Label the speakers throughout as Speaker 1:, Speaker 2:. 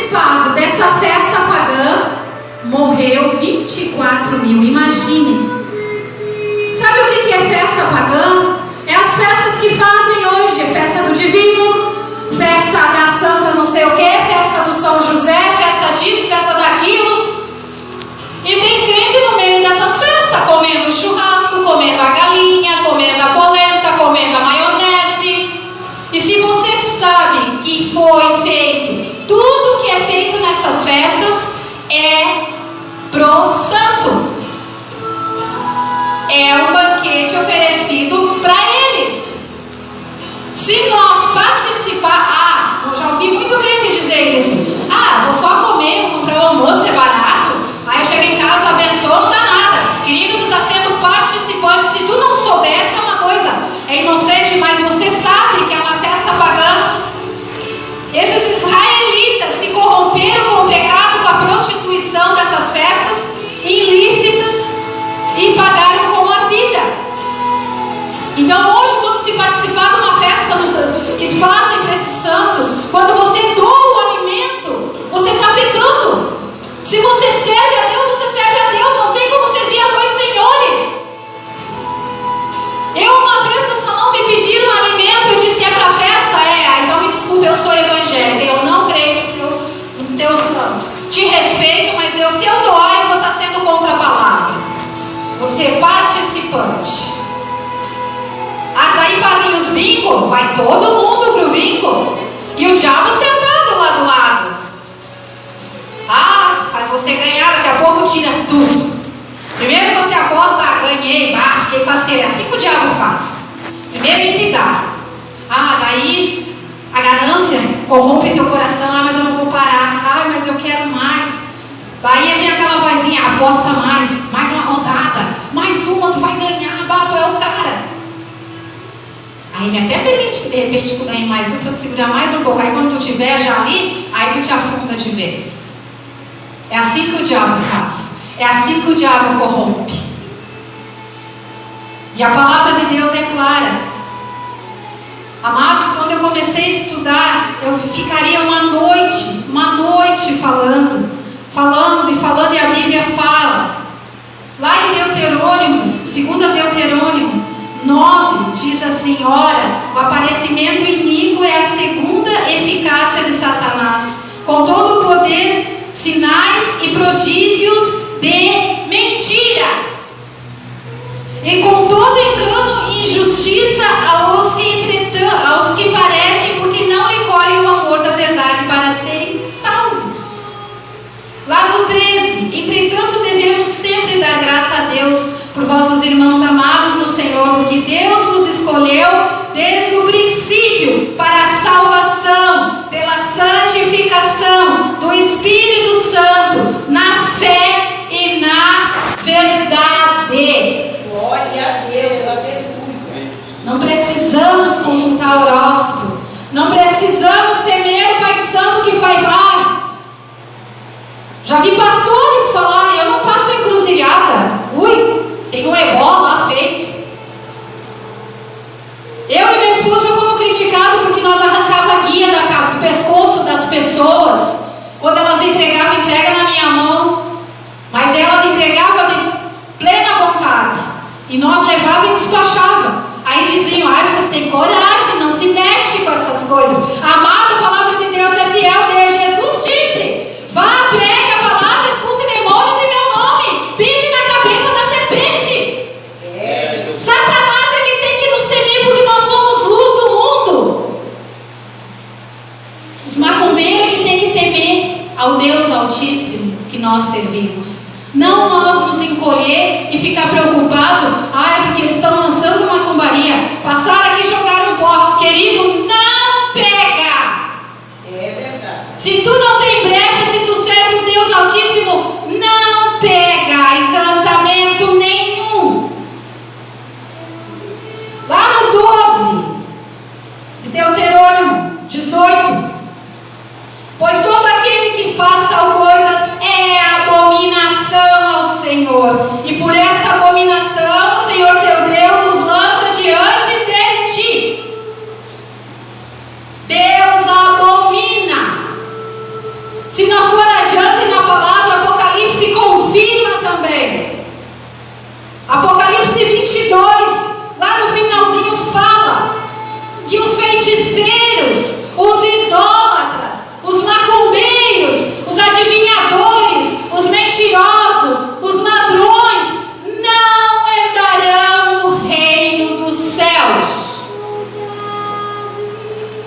Speaker 1: participado dessa festa pagã, morreu 24 mil. Imagine. Sabe o que é festa pagã? É as festas que fazem hoje. Festa do divino, festa da santa não sei o que, festa do São José, festa disso, festa daquilo. E tem crente no meio dessas festas, comendo churrasco, comendo a galinha, comendo a polenta, comendo a maionese. E se você sabe que foi feito, tudo que é feito nessas festas é pro santo. É um banquete oferecido para eles. Se nós participar, eu já ouvi muito crente dizer isso. Vou só comer, comprar o almoço, é barato. Aí eu chego em casa, abençoo, não dá nada. Querido, tu está sendo participante. Se tu não soubesse, é uma coisa, é inocente, mas você sabe que é uma festa pagã. Esses israelitas se corromperam com o pecado, com a prostituição dessas festas ilícitas e pagaram com a vida. Então hoje, quando se participar de uma festa que fazem para esses santos, quando você doa o alimento, você está pecando. Se você serve a Deus, você serve a Deus. Não tem como servir a dois senhores. Uma vez o salão me pediram um alimento, eu disse, é para festa? Então me desculpe, eu sou evangélica, eu não creio em Deus Santo. Te respeito, mas se eu doar, eu vou estar sendo contra a palavra. Vou ser participante. Aí fazem os bingo, vai todo mundo pro bingo. E o diabo sentado lá do lado. Mas você ganhar, daqui a pouco tira tudo. Primeiro você aposta, ganhei, fiquei faceiro. É assim que o diabo faz. Primeiro ele te dá. Daí a ganância corrompe teu coração. Mas eu não vou parar. Mas eu quero mais. Daí vem aquela vozinha, aposta mais uma rodada, mais uma, tu vai ganhar, tu é o cara. Aí ele até permite que de repente tu ganhe mais um, para te segurar mais um pouco. Aí quando tu tiver já ali, aí tu te afunda de vez. É assim que o diabo faz. É assim que o diabo corrompe. E a palavra de Deus é clara. Amados, quando eu comecei a estudar, eu ficaria uma noite falando, e a Bíblia fala. Lá em Deuterônimo, 2 Deuterônimo 9, diz assim: ora, o aparecimento iníquo é a segunda eficácia de Satanás, com todo o poder, sinais e prodígios de mentiras, e com todo engano e injustiça aos que parecem, porque não recolhem o amor da verdade para serem salvos. Lá no 13, entretanto devemos sempre dar graça a Deus por vossos irmãos amados no Senhor, porque Deus vos escolheu desde o princípio para a salvação, pela santificação do Espírito Santo, na fé e na verdade.
Speaker 2: Glória a Deus, aleluia.
Speaker 1: Não precisamos consultar o horóscopo, não precisamos temer o Pai Santo que vai lá. Já vi pastores falarem: eu não passo encruzilhada. Tem um ebó lá feito. Eu e minha esposa já fomos criticados porque nós arrancava a guia do pescoço das pessoas quando elas entregavam entrega na minha mão, mas ela entregava de plena vontade e nós levava e despachava. Aí diziam: vocês têm coragem, não se mexe com essas coisas. Amado, a palavra de Deus é fiel. Jesus disse: vá, pregue a palavra, expulse demônios em meu nome, pise na cabeça da serpente. Satanás é que tem que nos temer, porque nós somos luz do mundo. Os macumbeiros é que tem que temer ao Deus Altíssimo que nós servimos. Não nós nos encolher e ficar preocupado: é porque eles estão lançando macumbaria, passaram aqui e jogaram pó. Querido, não pega.
Speaker 2: É verdade.
Speaker 1: Se tu não tem brecha, se tu serve o Deus Altíssimo, não pega encantamento nenhum. Lá no 12 de Deuterônimo 18: pois todo aquele que faz tal coisas é abominação ao Senhor, e por essa abominação o Senhor teu Deus os lança diante de ti. Deus abomina. Se nós for adiante na palavra, Apocalipse confirma também. Apocalipse 22, lá no finalzinho fala que os feiticeiros, os idólatras, os macumbeiros, os adivinhadores, os mentirosos, os ladrões não herdarão o reino dos céus.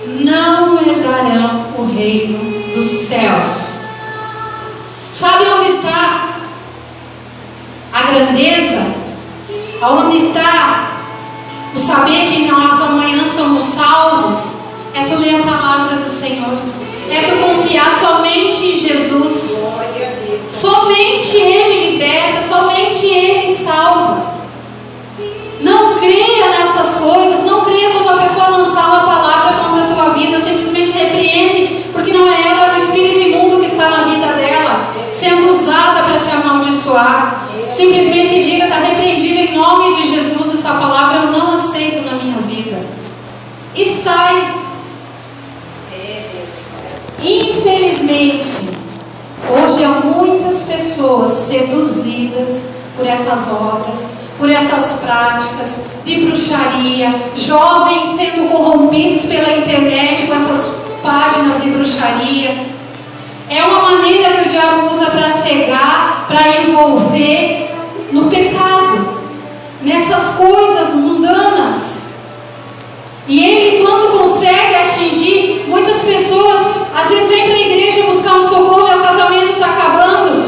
Speaker 1: Não herdarão o reino dos céus. Sabe onde está a grandeza? Onde está o saber que nós amanhã somos salvos? É tu ler a palavra do Senhor. É tu confiar somente em Jesus. Somente Ele liberta, somente Ele salva. Não creia nessas coisas. Não creia quando a pessoa lançar uma palavra contra a tua vida. Simplesmente repreende, porque não é ela, é o espírito imundo que está na vida dela, sendo usada para te amaldiçoar. Simplesmente diga: está repreendido em nome de Jesus. Essa palavra eu não aceito na minha vida. E sai. Infelizmente, hoje há muitas pessoas seduzidas por essas obras, por essas práticas de bruxaria, jovens sendo corrompidos pela internet com essas páginas de bruxaria. É uma maneira que o diabo usa para cegar, para envolver no pecado, nessas coisas mundanas. E ele, quando consegue atingir, muitas pessoas às vezes vêm para a igreja buscar um socorro. Meu casamento está acabando.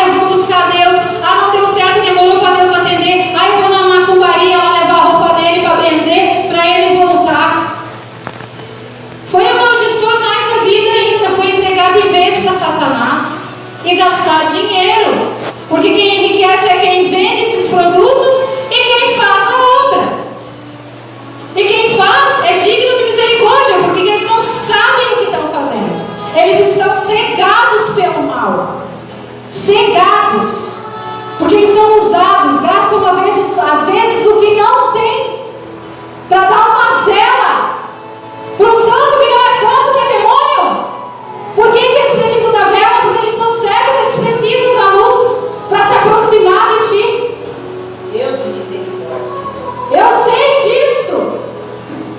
Speaker 1: Eu vou buscar Deus. Não deu certo, demorou para Deus atender. Eu vou na macumbaria lá levar a roupa dele para benzer, para ele voltar. Foi amaldiçoar mais a vida ainda. Foi entregar de vez para Satanás e gastar dinheiro. Porque quem enriquece é quem vende esses produtos e quem faz a obra. E quem faz é digno de misericórdia, porque eles não sabem o que estão fazendo. Eles estão cegados pelo mal. Cegados. Porque eles são usados, gastam às vezes o que não tem, para dar uma vela para um santo que não é santo, que é demônio. Por que eles precisam da vela? Porque eles são cegos, eles precisam da luz para se aproximar de ti. Eu sei disso.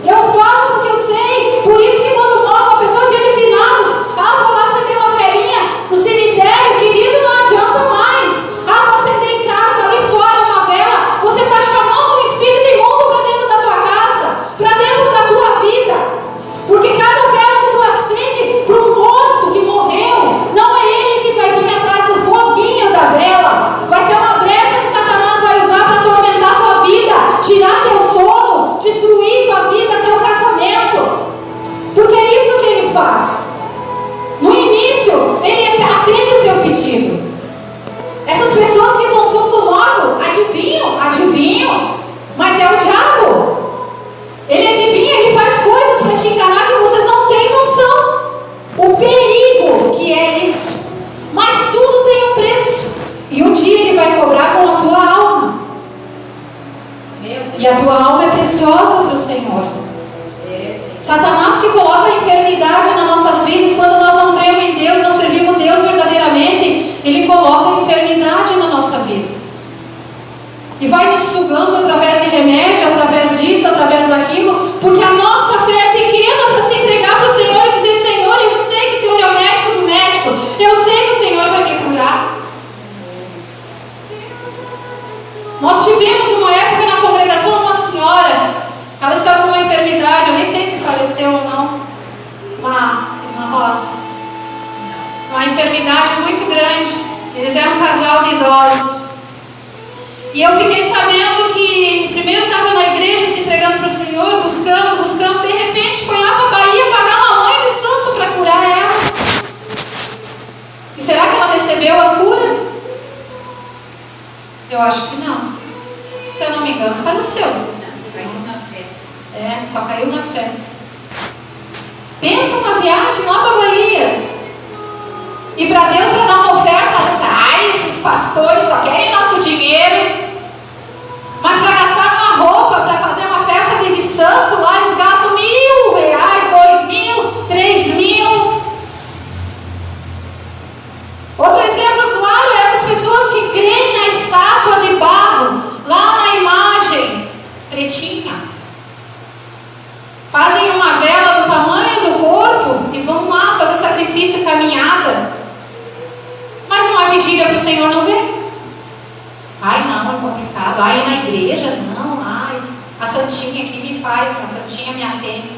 Speaker 1: Eu falo porque eu sei. Por isso que quando morre uma pessoa dia de finados, vou lá acender uma velhinha no cemitério, querido, não adianta mais. Vou acender em casa, ali fora uma vela. Você está chamando um espírito imundo para dentro da tua casa, para dentro da tua vida. Porque cada vela que tu acende para um morto que morreu, não é ele que vai vir atrás do foguinho da vela. Vai ser uma brecha que Satanás vai usar para atormentar a tua vida, tirar teu sono, destruir tua vida, teu casamento. Porque é isso que ele faz. No início, ele atende o teu pedido. Essas pessoas que consultam o modo, adivinham, mas é o diabo. Ele adivinha, ele faz coisas para te enganar que vocês não têm noção. O perigo que é isso. Mas tudo tem um preço. E um dia ele vai cobrar com a tua alma. E a tua alma é preciosa para o Senhor. Satanás que coloca a enfermidade nas nossas vidas. Quando nós não cremos em Deus, não servimos Deus verdadeiramente, ele coloca a enfermidade na nossa vida. E vai nos sugando através de remédio, através disso, através daquilo. Porque a nossa fé é pequena para se entregar para o Senhor e dizer: Senhor, eu sei que o Senhor é o médico do médico. Eu sei que o Senhor vai me curar. Nós tivemos uma época na congregação uma senhora, ela estava com uma enfermidade, eu nem sei se faleceu ou não, uma rosa, uma enfermidade muito grande. Eles eram um casal de idosos. E eu fiquei sabendo que primeiro estava na igreja se entregando para o Senhor, buscando, de repente foi lá para a Bahia pagar uma mãe de santo para curar ela. E será que ela recebeu a cura? Eu acho que não. Se eu não me engano, faleceu.
Speaker 2: Caiu na fé.
Speaker 1: Só caiu na fé. Pensa uma viagem lá para a Bahia. E para Deus, para dar uma oferta, ela diz: esses pastores só querem nosso dinheiro. Mas para gastar uma roupa, para fazer uma festa de santo, lá eles gastam R$1.000, R$2.000, R$3.000. vai ir na igreja? Não, ai, a santinha aqui me faz, a santinha me atende.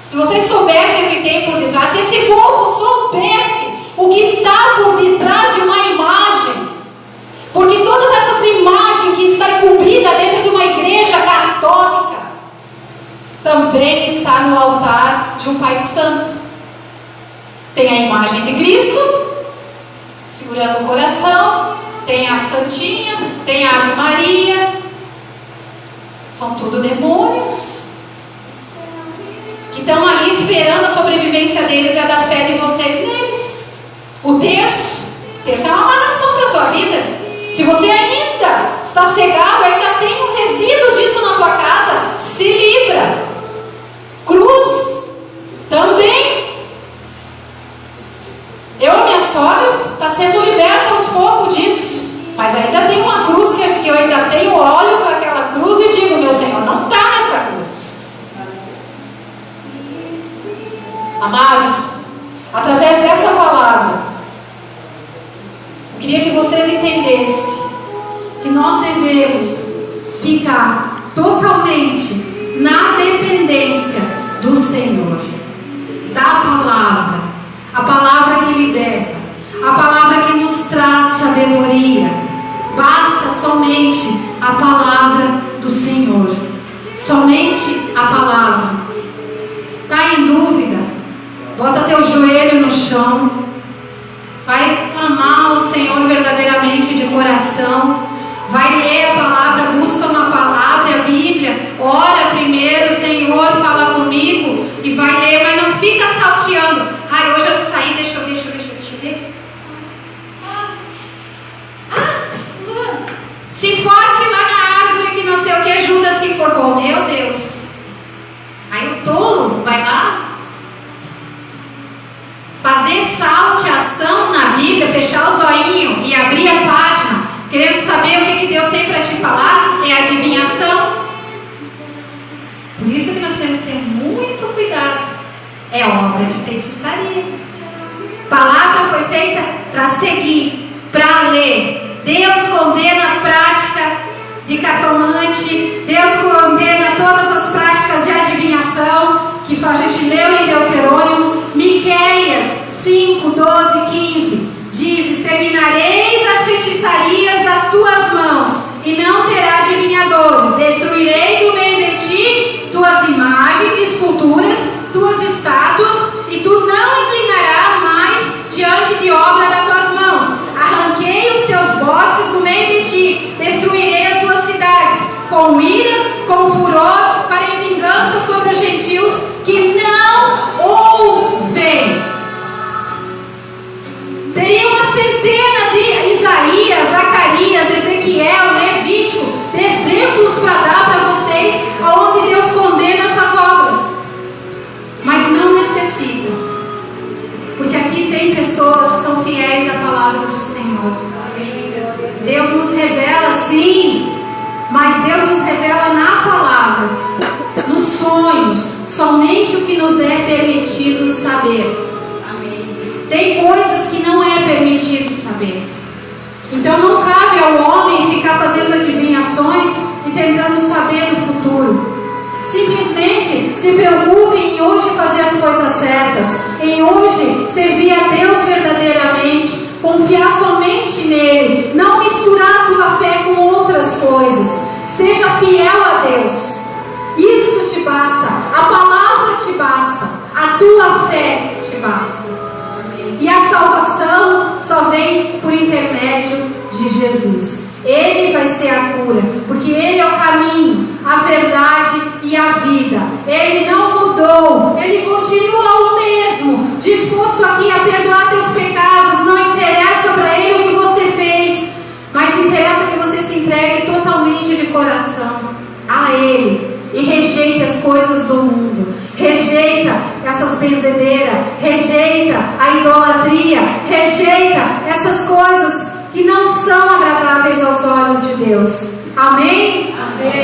Speaker 1: Se vocês soubessem o que tem por detrás, se esse povo soubesse o que está por detrás de uma imagem, porque todas essas imagens que estão encobridas dentro de uma igreja católica, também está no altar de um Pai Santo. Tem a imagem de Cristo, segurando o coração, tem a Santinha, tem a Ave Maria, são tudo demônios, que estão ali esperando a sobrevivência deles e a da fé de vocês neles. O terço é uma amarração para a tua vida. Se você ainda está cegado, ainda tem um resíduo disso na tua casa, se livra. Cruz também. Eu e minha sogra está sendo liberta aos poucos disso, mas ainda tem uma cruz que eu ainda tenho, olho para aquela cruz e digo: meu Senhor, não está nessa cruz. Amados, através dessa palavra, eu queria que vocês entendessem que nós devemos ficar totalmente na dependência do Senhor, da palavra, a palavra que liberta, a palavra que nos traz sabedoria. Basta somente a palavra do Senhor, somente a palavra. Está em dúvida? Bota teu joelho no chão, vai clamar ao Senhor verdadeiramente de coração. Vai ler a palavra, busca uma palavra, a Bíblia, ora primeiro: Senhor, fala comigo, e vai ler, mas não fica salteando. Ai, hoje eu saí, deixa eu ver. Se enforque lá na árvore que não sei o que, Judas se enforcou. Meu Deus. Aí o tolo vai lá fazer salteação na Bíblia, fechar o zoinho e abrir a página, querendo saber o que Deus tem para te falar. É adivinhação. Por isso que nós temos que ter muito cuidado. É obra de feitiçaria. A palavra foi feita para seguir, para ler. Deus condena a prática de cartomante. Deus condena todas as práticas de adivinhação que a gente leu em Deuterônimo. Miqueias 5, 12, 15 diz: exterminareis as feitiçarias das tuas mãos, e não terá adivinhadores. Destruirei do meio de ti tuas imagens de esculturas, tuas estátuas, e tu não inclinarás mais diante de obra das tuas mãos. Arranquei os teus bosques do meio de ti, destruirei as tuas cidades, com ira, com furor, farei vingança sobre os gentios que não ouvem. Teria uma centena de Isaías, Zacarias, Ezequiel, Levítico, de exemplos para dar para vocês, aonde Deus condena essas obras. Mas não necessita, porque aqui tem pessoas que são fiéis à palavra do Senhor. Deus nos revela, sim, mas Deus nos revela na palavra, nos sonhos, somente o que nos é permitido saber. Tem coisas que não é permitido saber. Então não cabe ao homem ficar fazendo adivinhações e tentando saber do futuro. Simplesmente se preocupe em hoje fazer as coisas certas, em hoje servir a Deus verdadeiramente, confiar somente nele, não misturar a tua fé com outras coisas. Seja fiel a Deus. Isso te basta. A palavra te basta. A tua fé te basta. E a salvação só vem por intermédio de Jesus. Ele vai ser a cura, porque Ele é o caminho, a verdade e a vida. Ele não mudou, Ele continua o mesmo, disposto aqui a perdoar teus pecados. Não interessa para Ele o que você fez, mas interessa que você se entregue totalmente de coração a Ele e rejeite as coisas do mundo, rejeita essas benzedeiras, rejeita a idolatria, rejeita essas coisas que não são agradáveis aos olhos de Deus. Amém? Amém.